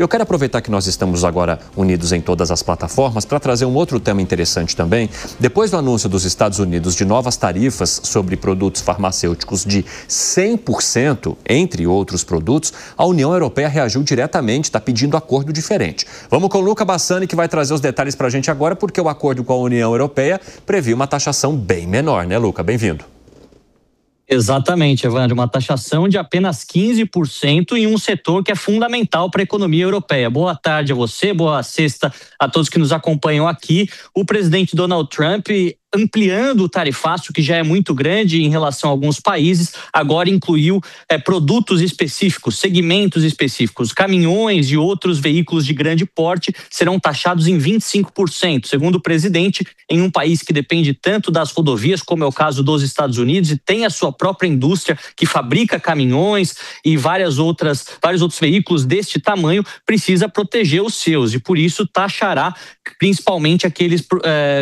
Eu quero aproveitar que nós estamos agora unidos em todas as plataformas para trazer um outro tema interessante também. Depois do anúncio dos Estados Unidos de novas tarifas sobre produtos farmacêuticos de 100%, entre outros produtos, a União Europeia reagiu diretamente, está pedindo acordo diferente. Vamos com o Luca Bassani, que vai trazer os detalhes para a gente agora, porque o acordo com a União Europeia previa uma taxação bem menor, né, Luca? Bem-vindo. Exatamente, Evandro, uma taxação de apenas 15% em um setor que é fundamental para a economia europeia. Boa tarde a você, boa sexta a todos que nos acompanham aqui. O presidente Donald Trump, ampliando o tarifácio, que já é muito grande em relação a alguns países, agora incluiu produtos específicos, segmentos específicos. Caminhões e outros veículos de grande porte serão taxados em 25%, segundo o presidente, em um país que depende tanto das rodovias, como é o caso dos Estados Unidos, e tem a sua própria indústria que fabrica caminhões e vários outros veículos deste tamanho, precisa proteger os seus, e por isso taxará principalmente aqueles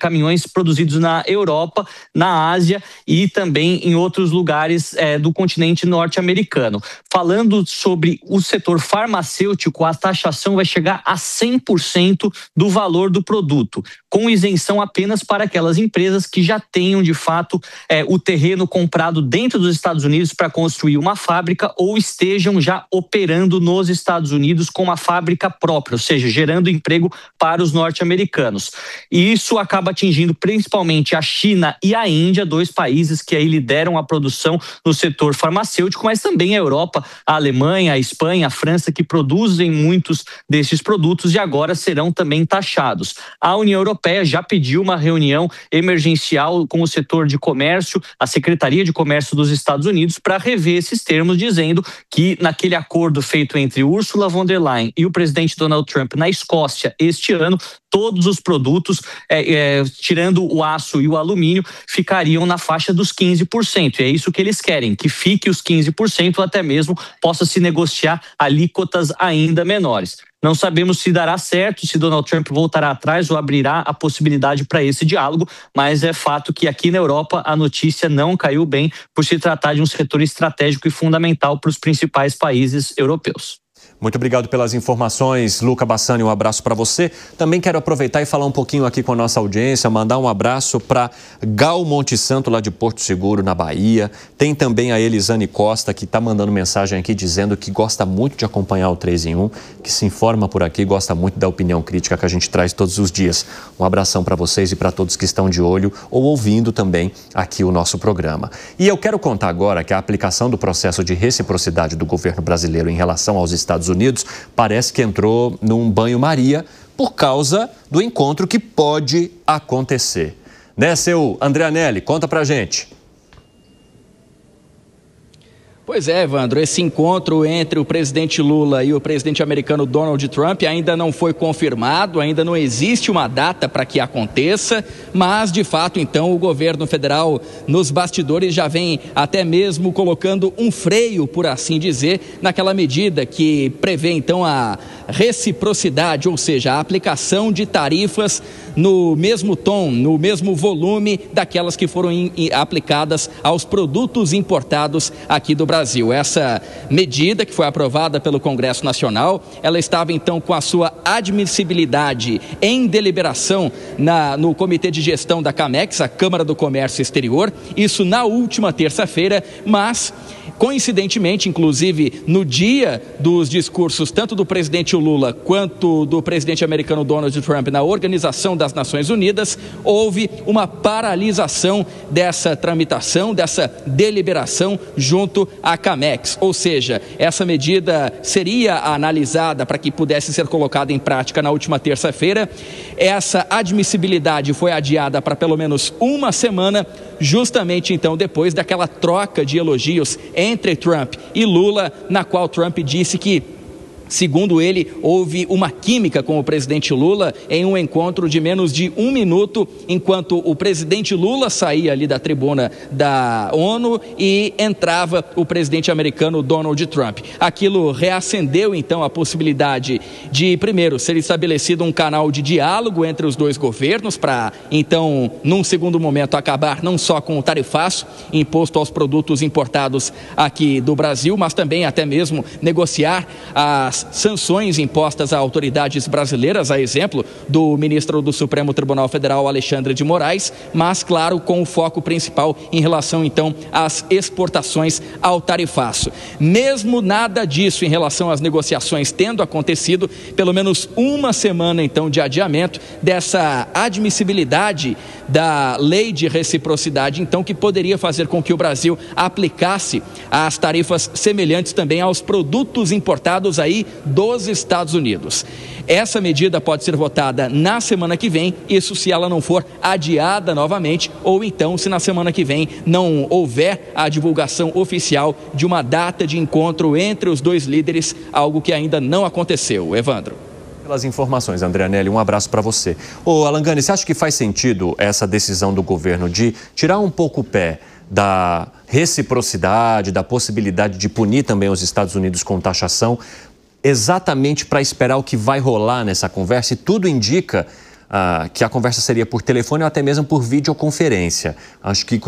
caminhões produzidos na Europa, na Ásia e também em outros lugares do continente norte-americano. Falando sobre o setor farmacêutico, a taxação vai chegar a 100% do valor do produto, com isenção apenas para aquelas empresas que já tenham, de fato, o terreno comprado dentro dos Estados Unidos para construir uma fábrica ou estejam já operando nos Estados Unidos com uma fábrica própria, ou seja, gerando emprego para os norte-americanos. E isso acaba atingindo principalmente a China e a Índia, dois países que aí lideram a produção no setor farmacêutico, mas também a Europa, a Alemanha, a Espanha, a França, que produzem muitos desses produtos e agora serão também taxados. A União Europeia já pediu uma reunião emergencial com o setor de comércio, a Secretaria de Comércio dos Estados Unidos, para rever esses termos, dizendo que naquele acordo feito entre Ursula von der Leyen e o presidente Donald Trump na Escócia este ano, todos os produtos, tirando o aço e o alumínio, ficariam na faixa dos 15%. E é isso que eles querem, que fique os 15% ou até mesmo possa se negociar alíquotas ainda menores. Não sabemos se dará certo, se Donald Trump voltará atrás ou abrirá a possibilidade para esse diálogo, mas é fato que aqui na Europa a notícia não caiu bem por se tratar de um setor estratégico e fundamental para os principais países europeus. Muito obrigado pelas informações, Luca Bassani, um abraço para você. Também quero aproveitar e falar um pouquinho aqui com a nossa audiência, mandar um abraço para Gal Monte Santo, lá de Porto Seguro, na Bahia. Tem também a Elisane Costa, que está mandando mensagem aqui dizendo que gosta muito de acompanhar o 3 em 1, que se informa por aqui, gosta muito da opinião crítica que a gente traz todos os dias. Um abração para vocês e para todos que estão de olho ou ouvindo também aqui o nosso programa. E eu quero contar agora que a aplicação do processo de reciprocidade do governo brasileiro em relação aos Estados Unidos parece que entrou num banho-maria por causa do encontro que pode acontecer. Né, seu André Anelli? Conta pra gente. Pois é, Evandro, esse encontro entre o presidente Lula e o presidente americano Donald Trump ainda não foi confirmado, ainda não existe uma data para que aconteça, mas de fato então o governo federal nos bastidores já vem até mesmo colocando um freio, por assim dizer, naquela medida que prevê então a reciprocidade, ou seja, a aplicação de tarifas no mesmo tom, no mesmo volume daquelas que foram aplicadas aos produtos importados aqui do Brasil. Essa medida, que foi aprovada pelo Congresso Nacional, ela estava então com a sua admissibilidade em deliberação no Comitê de Gestão da CAMEX, a Câmara do Comércio Exterior, isso na última terça-feira, mas coincidentemente, inclusive no dia dos discursos tanto do presidente Lula quanto do presidente americano Donald Trump na Organização das Nações Unidas, houve uma paralisação dessa tramitação, dessa deliberação junto à CAMEX, ou seja, essa medida seria analisada para que pudesse ser colocada em prática na última terça-feira. Essa admissibilidade foi adiada para pelo menos uma semana, justamente então depois daquela troca de elogios entre Trump e Lula, na qual Trump disse que, segundo ele, houve uma química com o presidente Lula em um encontro de menos de 1 minuto, enquanto o presidente Lula saía ali da tribuna da ONU e entrava o presidente americano Donald Trump. Aquilo reacendeu então a possibilidade de, primeiro, ser estabelecido um canal de diálogo entre os dois governos para, então, num segundo momento, acabar não só com o tarifaço imposto aos produtos importados aqui do Brasil, mas também até mesmo negociar as as sanções impostas a autoridades brasileiras, a exemplo do ministro do Supremo Tribunal Federal, Alexandre de Moraes, mas, claro, com o foco principal em relação, então, às exportações ao tarifaço. Mesmo nada disso em relação às negociações tendo acontecido, pelo menos uma semana, então, de adiamento dessa admissibilidade da lei de reciprocidade, então, que poderia fazer com que o Brasil aplicasse as tarifas semelhantes também aos produtos importados aí dos Estados Unidos. Essa medida pode ser votada na semana que vem, isso se ela não for adiada novamente, ou então se na semana que vem não houver a divulgação oficial de uma data de encontro entre os dois líderes, algo que ainda não aconteceu. Evandro. Pelas informações, André Anelli, um abraço para você. Ô, Alan Gani, você acha que faz sentido essa decisão do governo de tirar um pouco o pé da reciprocidade, da possibilidade de punir também os Estados Unidos com taxação, exatamente para esperar o que vai rolar nessa conversa? E tudo indica que a conversa seria por telefone ou até mesmo por videoconferência. Acho que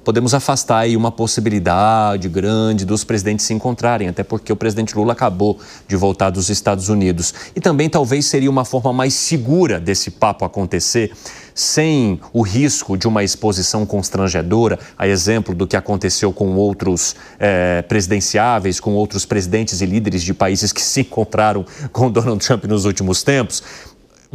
podemos afastar aí uma possibilidade grande dos presidentes se encontrarem, até porque o presidente Lula acabou de voltar dos Estados Unidos. E também talvez seria uma forma mais segura desse papo acontecer, sem o risco de uma exposição constrangedora, a exemplo do que aconteceu com outros presidenciáveis, com outros presidentes e líderes de países que se encontraram com Donald Trump nos últimos tempos.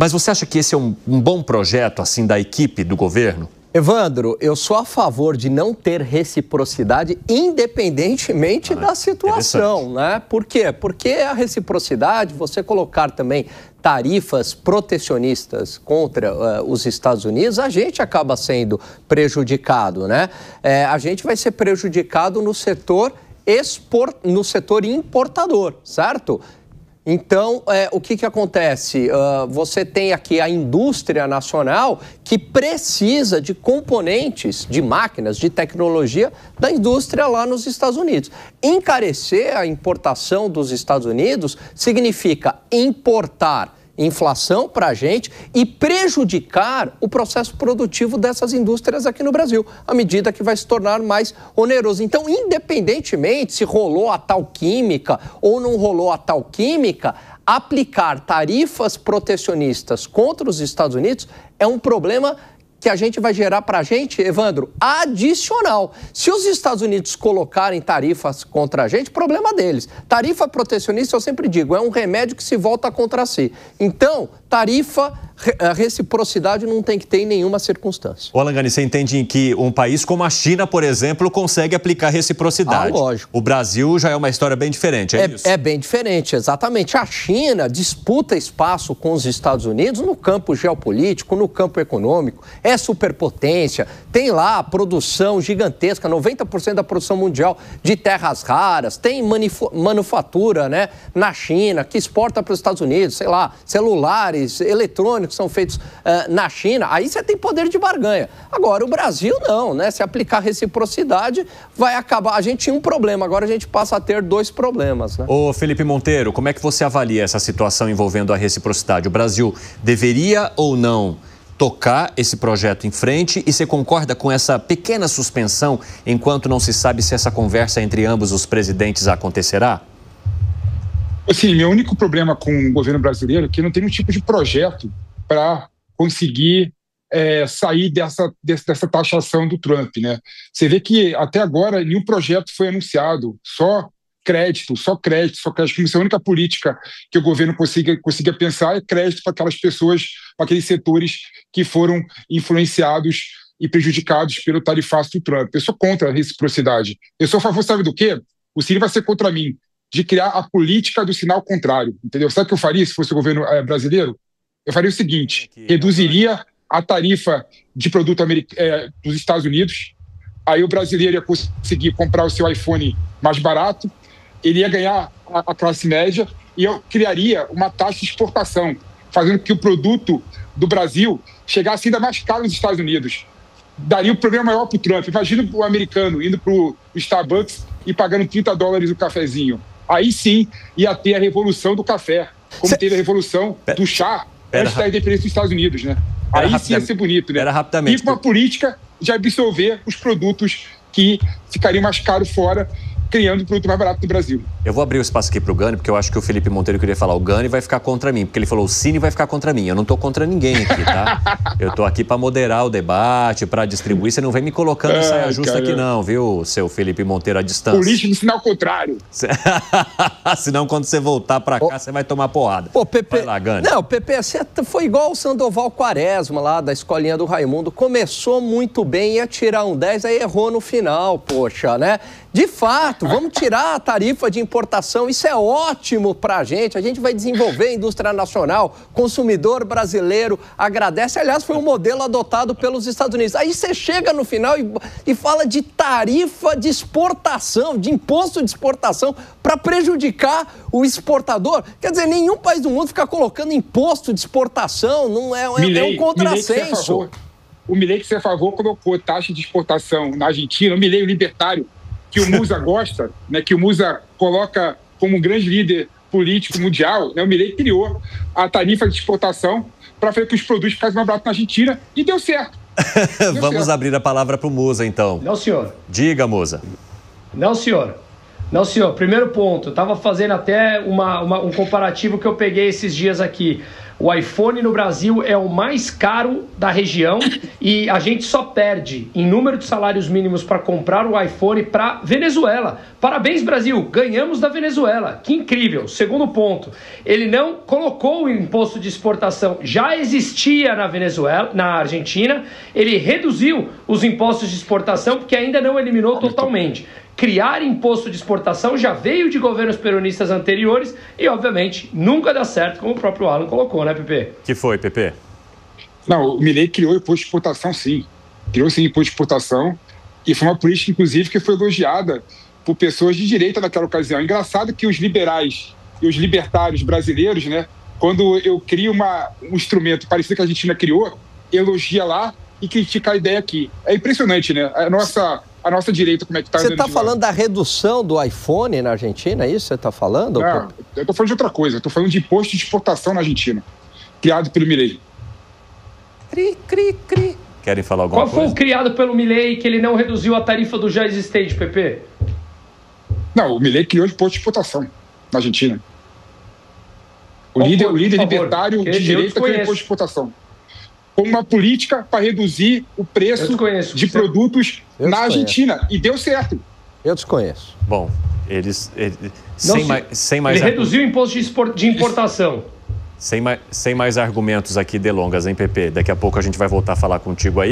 Mas você acha que esse é um bom projeto, assim, da equipe do governo? Evandro, eu sou a favor de não ter reciprocidade independentemente da situação, né? Por quê? Porque a reciprocidade, você colocar também tarifas protecionistas contra os Estados Unidos, a gente acaba sendo prejudicado, né? A gente vai ser prejudicado no setor importador, certo? Então, o que acontece? Você tem aqui a indústria nacional que precisa de componentes, de máquinas, de tecnologia da indústria lá nos Estados Unidos. Encarecer a importação dos Estados Unidos significa importar inflação para a gente e prejudicar o processo produtivo dessas indústrias aqui no Brasil, à medida que vai se tornar mais oneroso. Então, independentemente se rolou a tal química ou não rolou a tal química, aplicar tarifas protecionistas contra os Estados Unidos é um problema que a gente vai gerar para a gente, Evandro, adicional. Se os Estados Unidos colocarem tarifas contra a gente, problema deles. Tarifa protecionista, eu sempre digo, é um remédio que se volta contra si. Então, reciprocidade não tem que ter em nenhuma circunstância. Ô, Alan Gani, você entende que um país como a China, por exemplo, consegue aplicar reciprocidade? Lógico. O Brasil já é uma história bem diferente, é isso? É bem diferente, exatamente. A China disputa espaço com os Estados Unidos no campo geopolítico, no campo econômico, é superpotência, tem lá a produção gigantesca, 90% da produção mundial de terras raras, tem manufatura, né, na China, que exporta para os Estados Unidos, sei lá, celulares, eletrônicos são feitos na China, aí você tem poder de barganha. Agora, o Brasil não, né? Se aplicar reciprocidade, vai acabar. A gente tinha um problema, agora a gente passa a ter dois problemas, né? Ô, Felipe Monteiro, como é que você avalia essa situação envolvendo a reciprocidade? O Brasil deveria ou não tocar esse projeto em frente, e você concorda com essa pequena suspensão enquanto não se sabe se essa conversa entre ambos os presidentes acontecerá? Assim, meu único problema com o governo brasileiro é que não tem nenhum tipo de projeto para conseguir sair dessa taxação do Trump, né? Você vê que até agora nenhum projeto foi anunciado, só crédito. Como se a única política que o governo consiga pensar é crédito para aquelas pessoas, para aqueles setores que foram influenciados e prejudicados pelo tarifaço do Trump. Eu sou contra a reciprocidade. Eu sou a favor, sabe do quê? O Ciro vai ser contra mim, de criar a política do sinal contrário, entendeu? Sabe o que eu faria se fosse o governo brasileiro? Eu faria o seguinte, reduziria a tarifa de produto dos Estados Unidos, aí o brasileiro ia conseguir comprar o seu iPhone mais barato, ele ia ganhar a classe média, e eu criaria uma taxa de exportação, fazendo que o produto do Brasil chegasse ainda mais caro nos Estados Unidos. Daria um problema maior para o Trump. Imagina o americano indo para o Starbucks e pagando $30 o cafezinho. Aí sim ia ter a revolução do café, como teve a revolução do chá antes da independência dos Estados Unidos, né? Aí sim ia ser bonito, né? Rapidamente. E com uma política de absorver os produtos que ficariam mais caros fora criando um produto mais barato no Brasil. Eu vou abrir o espaço aqui para o Gani, porque eu acho que o Felipe Monteiro queria falar. O Gani vai ficar contra mim, porque ele falou o Cine vai ficar contra mim. Eu não estou contra ninguém aqui, tá? Eu estou aqui para moderar o debate, para distribuir. Você não vem me colocando em saia justa aqui não, viu, seu Felipe Monteiro, à distância. Político, sinal contrário. Senão, quando você voltar para cá, você vai tomar porrada. Pô, Pepe... Vai lá, Gani. Não, Pepe, você foi igual o Sandoval Quaresma lá da escolinha do Raimundo. Começou muito bem, ia tirar um 10, aí errou no final, poxa, né? De fato, vamos tirar a tarifa de importação, isso é ótimo pra gente, a gente vai desenvolver a indústria nacional, consumidor brasileiro agradece, aliás, foi um modelo adotado pelos Estados Unidos. Aí você chega no final e fala de tarifa de exportação, de imposto de exportação para prejudicar o exportador. Quer dizer, nenhum país do mundo fica colocando imposto de exportação, não é, é um contrassenso. O Milei, que você é a favor, colocou taxa de exportação na Argentina, o Milei, o libertário, que o Musa gosta, né, que o Musa coloca como um grande líder político mundial, né, o Milei criou a tarifa de exportação para fazer que os produtos ficassem mais baratos na Argentina e deu certo. Vamos abrir a palavra para o Musa, então. Não, senhor. Diga, Musa. Não, senhor. Não, senhor. Primeiro ponto, eu estava fazendo até um comparativo que eu peguei esses dias aqui. O iPhone no Brasil é o mais caro da região e a gente só perde em número de salários mínimos para comprar o iPhone para Venezuela. Parabéns, Brasil, ganhamos da Venezuela. Que incrível. Segundo ponto, ele não colocou o imposto de exportação, já existia na Venezuela, na Argentina, ele reduziu os impostos de exportação porque ainda não eliminou totalmente. Criar imposto de exportação já veio de governos peronistas anteriores e, obviamente, nunca dá certo, como o próprio Alan colocou, né, Pepe? Que foi, Pepe? Não, o Milei criou imposto de exportação, sim. Criou, sim, imposto de exportação e foi uma política, inclusive, que foi elogiada por pessoas de direita naquela ocasião. Engraçado que os liberais e os libertários brasileiros, né, quando eu crio um instrumento parecido que a Argentina criou, elogia lá e critica a ideia aqui. É impressionante, né? A nossa direita, como é que está... Você está falando da redução do iPhone na Argentina, é isso que você está falando? Não, eu estou falando de outra coisa. Eu estou falando de imposto de exportação na Argentina, criado pelo Milei. Cri. Querem falar alguma coisa? Qual foi o criado pelo Milei que ele não reduziu a tarifa do já existente, Pepe? Não, o Milei criou imposto de exportação na Argentina. O líder libertário de direita criou imposto de exportação. Como uma política para reduzir o preço de produtos na Argentina. E deu certo. Eu desconheço. Bom, sem mais ele reduziu o imposto de importação. Sem mais argumentos aqui, delongas, hein, Pepe? Daqui a pouco a gente vai voltar a falar contigo aí.